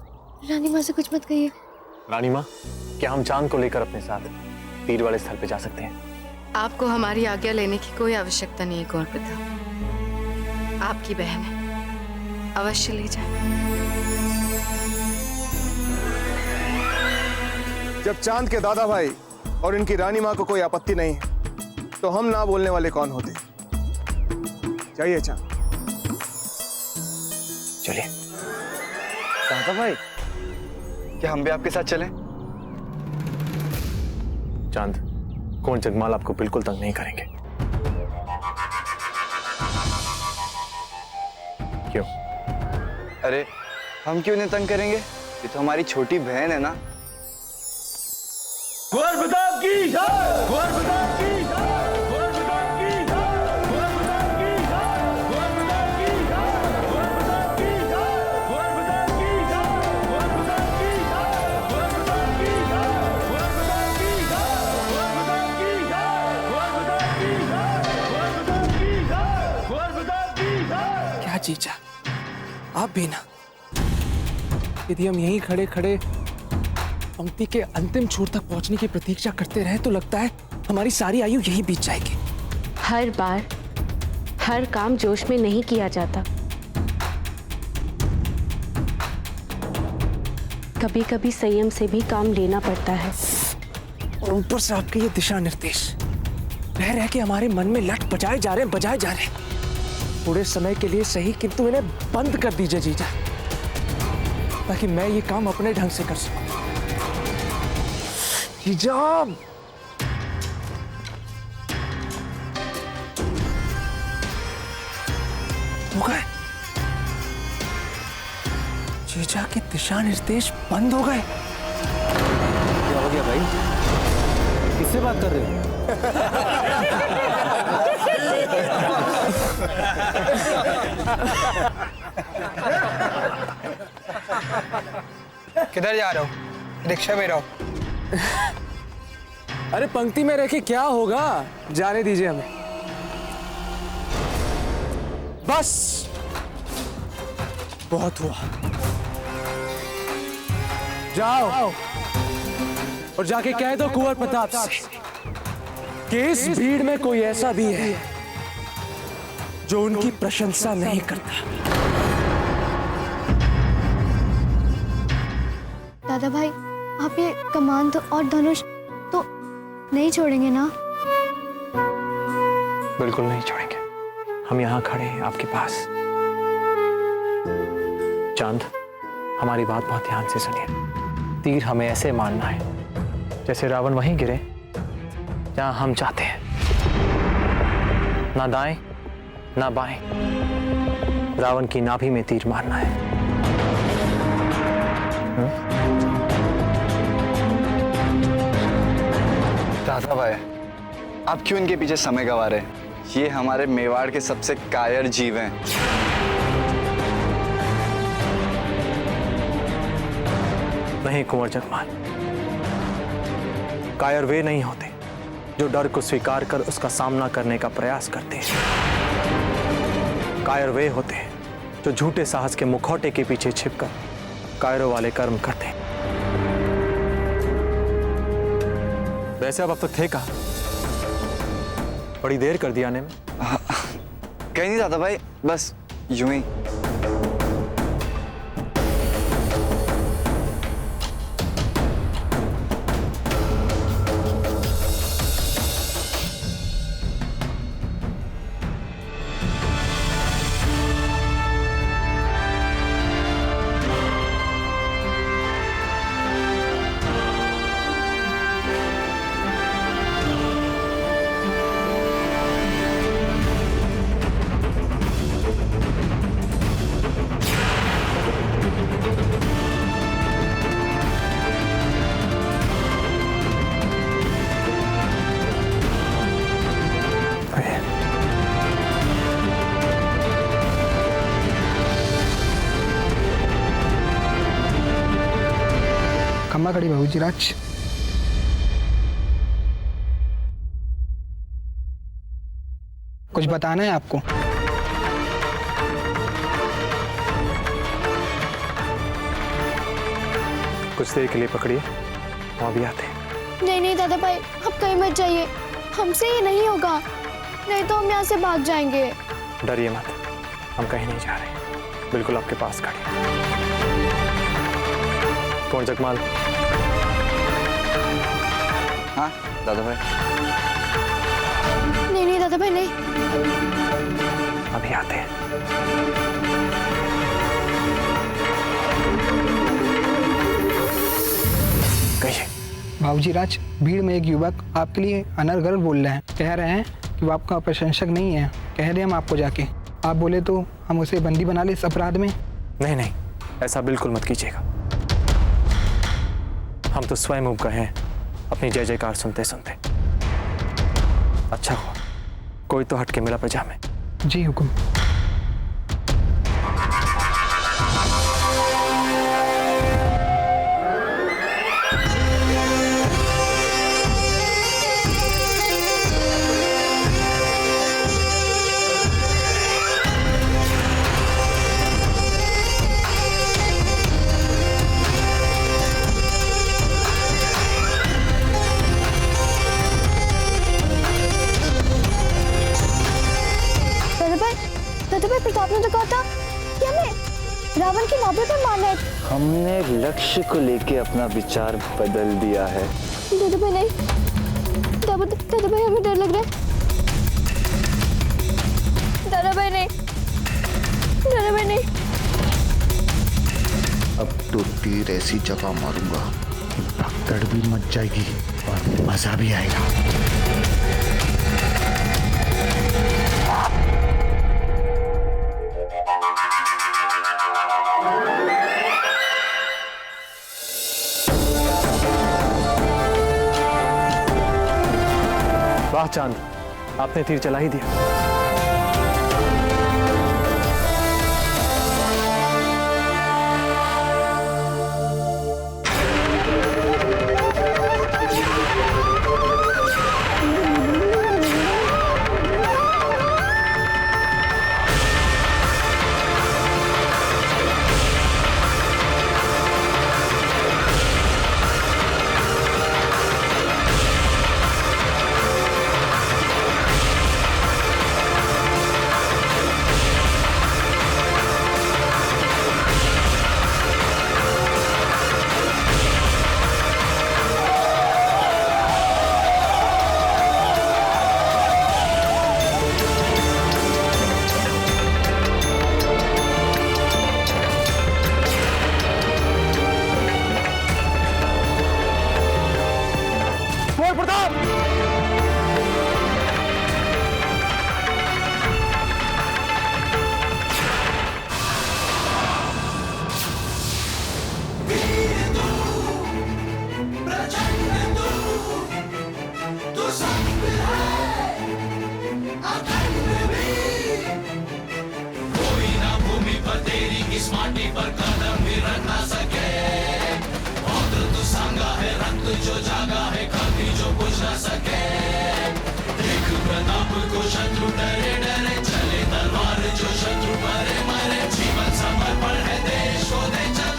रानी माँ से कुछ मत कहिए। रानी माँ, क्या हम चांद को लेकर अपने साथ तीर वाले स्थल पे जा सकते हैं? आपको हमारी आज्ञा लेने की कोई आवश्यकता नहीं है कुंवर प्रताप। आपकी बहन है, अवश्य ले जाए। जब चांद के दादा भाई और इनकी रानी माँ को कोई आपत्ति नहीं है तो हम ना बोलने वाले कौन होते? जाइए चांद। चलिए। दादा भाई, क्या हम भी आपके साथ चलें? चांद, कुंवर जगमाल आपको बिल्कुल तंग नहीं करेंगे। क्यों? अरे हम क्यों नहीं तंग करेंगे? ये तो हमारी छोटी बहन है ना। कुंवर प्रताप की जय! कुंवर प्रताप की जय! कुंवर प्रताप की जय! कुंवर प्रताप की जय! कुंवर प्रताप की जय! कुंवर प्रताप की जय! कुंवर प्रताप की जय! कुंवर प्रताप की जय! कुंवर प्रताप की जय! कुंवर प्रताप की जय! कुंवर प्रताप की जय! कुंवर प्रताप की जय! कुंवर प्रताप की जय! कुंवर प्रताप की जय! क्या जीजा, आप भी ना? यदि हम यहीं खड़े खड़े पंक्ति के अंतिम छोर तक पहुंचने की प्रतीक्षा करते रहे तो लगता है हमारी सारी आयु यही बीत जाएगी। हर बार हर काम जोश में नहीं किया जाता। कभी कभी संयम से भी काम लेना पड़ता है। और ऊपर से आपके ये दिशा निर्देश रह रह के हमारे मन में लट बजाए जा रहे हैं। थोड़े समय के लिए सही, किंतु इन्हें बंद कर दीजिए जीजा, ताकि मैं ये काम अपने ढंग से कर सकूं। जीजा, हो गए? जीजा के दिशा निर्देश बंद हो गए। क्या हो गया भाई? किससे बात कर रहे हो? किधर जा रहे हो? रिक्शा में रहो। अरे पंक्ति में रह के क्या होगा, जाने दीजिए हमें। बस बहुत हुआ, जाओ और जाके कह दो कुंवर प्रताप से कि इस भीड़ में कोई ऐसा भी है जो उनकी प्रशंसा नहीं करता। दादा भाई, आप ये कमान तो और धनुष तो नहीं छोड़ेंगे ना? बिल्कुल नहीं छोड़ेंगे। हम यहाँ खड़े हैं आपके पास। चांद, हमारी बात बहुत ध्यान से सुनिए। तीर हमें ऐसे मारना है जैसे रावण वहीं गिरे जहां हम चाहते हैं, ना दाएं ना बाएं। रावण की नाभि में तीर मारना है। दादा भाई, आप क्यों इनके पीछे समय गंवा रहे हैं? ये हमारे मेवाड़ के सबसे कायर जीव हैं। नहीं कुंवर जगमाल, कायर वे नहीं होते जो डर को स्वीकार कर उसका सामना करने का प्रयास करते हैं। कायर वे होते हैं जो झूठे साहस के मुखौटे के पीछे छिपकर कायरों वाले कर्म करते हैं। वैसे अब तक थे कहाँ? बड़ी देर कर दी आने में। कहीं नहीं दादा भाई, बस यूं ही। खम्मा खड़ी बाबूजी राज। कुछ बताना है आपको? कुछ देर के लिए पकड़िए, हम अभी आते हैं। नहीं नहीं दादा भाई, आप कहीं मत जाइए, हमसे ये नहीं होगा, नहीं तो हम यहाँ से भाग जाएंगे। डरिए मत, हम कहीं नहीं जा रहे, बिल्कुल आपके पास खड़े। कुंवर जगमाल, हाँ दादा भाई। नहीं नहीं दादा भाई नहीं। अभी आते हैं। कहिए। बाबूजी राज, भीड़ में एक युवक आपके लिए अनर्गल बोल रहे हैं। कह रहे हैं कि वो आपका प्रशंसक नहीं है। कह रहे हैं हम आपको जाके, आप बोले तो हम उसे बंदी बना ले इस अपराध में। नहीं नहीं, ऐसा बिल्कुल मत कीजिएगा। हम तो स्वयं उब गए हैं अपनी जय जयकार सुनते सुनते। अच्छा हुआ कोई तो हटके मिला प्रजा में। जी हुकुम। दादा भाई प्रताप ने तो कहा था कि हमें रावण के माथे पर मारना है। हमने लक्ष्य को लेके अपना विचार बदल दिया है। दादा भाई नहीं, दादा भाई हमें डर लग रहा है। दादा भाई नहीं, दादा भाई नहीं। अब तो तीर ऐसी जगह मारूंगा कि भगदड़ भी मच जाएगी और मजा भी आएगा। वाह चांद, आपने तीर चला ही दिया।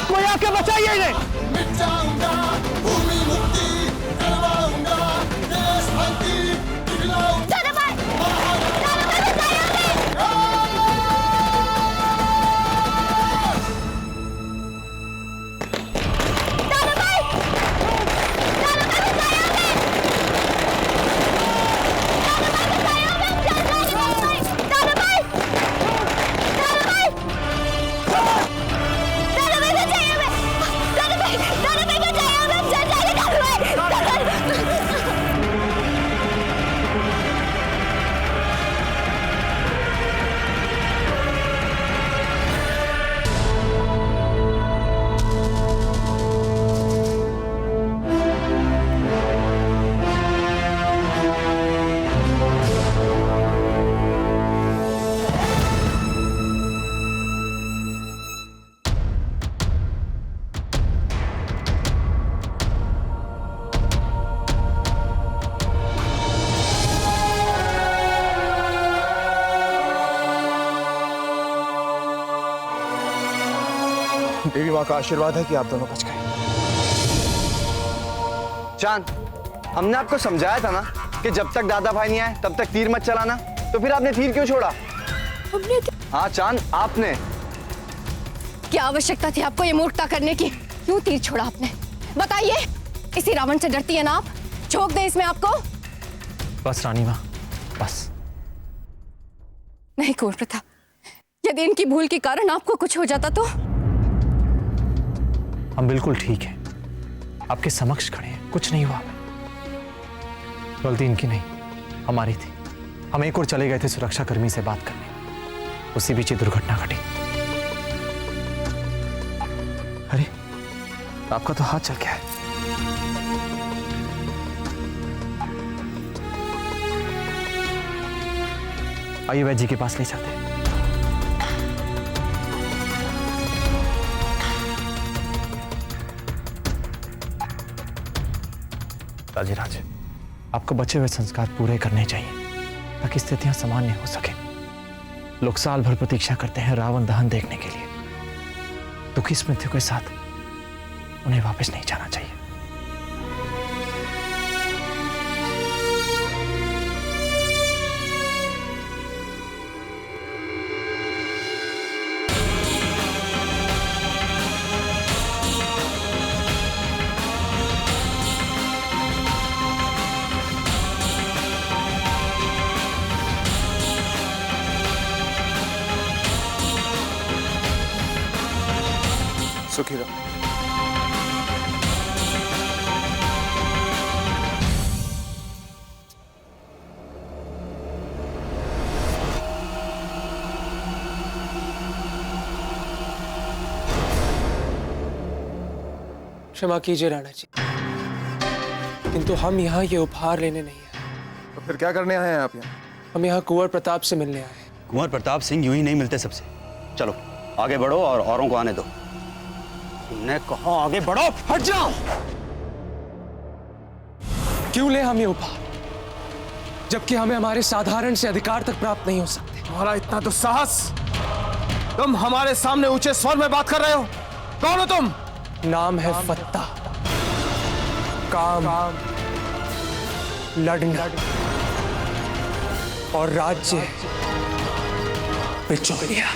कोई आके बचाइए इन्हें। मिट जाऊंगा, भूमि मुक्ति करवाऊंगा, देश भक्ति दिखलाऊंगा। देवी माँ का आशीर्वाद है कि आप दोनों बच गए। चांद, हमने आपको समझाया था ना कि जब तक दादा भाई नहीं आए तब तक तीर मत चलाना, तो फिर आपने तीर क्यों छोड़ा? हमने हाँ चांद, आपने। क्या आवश्यकता थी आपको ये मूर्खता करने की? क्यों तीर छोड़ा आपने? बताइए। इसी रावण से डरती है ना आप, झोंक दे इसमें आपको। बस रानी माँ, बस। नहीं कुंवर प्रताप, यदि इनकी भूल के कारण आपको कुछ हो जाता तो? हम बिल्कुल ठीक हैं, आपके समक्ष खड़े हैं, कुछ नहीं हुआ हमें। गलती इनकी नहीं, हमारी थी। हम एक और चले गए थे सुरक्षा कर्मी से बात करने, उसी बीच ये दुर्घटना घटी। अरे आपका तो हाथ चल गया है। आइए वैद्य जी के पास ले जाते हैं। राजीराज, आपको बचे हुए संस्कार पूरे करने चाहिए ताकि स्थितियां सामान्य हो सके। लोग साल भर प्रतीक्षा करते हैं रावण दहन देखने के लिए। दुखी स्मृतियों के साथ उन्हें वापस नहीं जाना चाहिए। सुखी रहो। क्षमा कीजिए राणा जी, किंतु हम यहाँ ये उपहार लेने नहीं आए। तो फिर क्या करने आए हैं आप यहाँ? हम यहाँ कुंवर प्रताप से मिलने आए हैं। कुंवर प्रताप सिंह यूं ही नहीं मिलते सबसे। चलो आगे बढ़ो और औरों को आने दो। तुमने कहा आगे बढ़ो। हट जाओ। क्यों ले हम ये उपहार, जबकि हमें हमारे साधारण से अधिकार तक प्राप्त नहीं हो सकते? तुम्हारा इतना तो साहस, तुम हमारे सामने ऊंचे स्वर में बात कर रहे हो? कौन हो तुम? नाम है फत्ता। काम, लड़ना और राज्य बिचौलिया।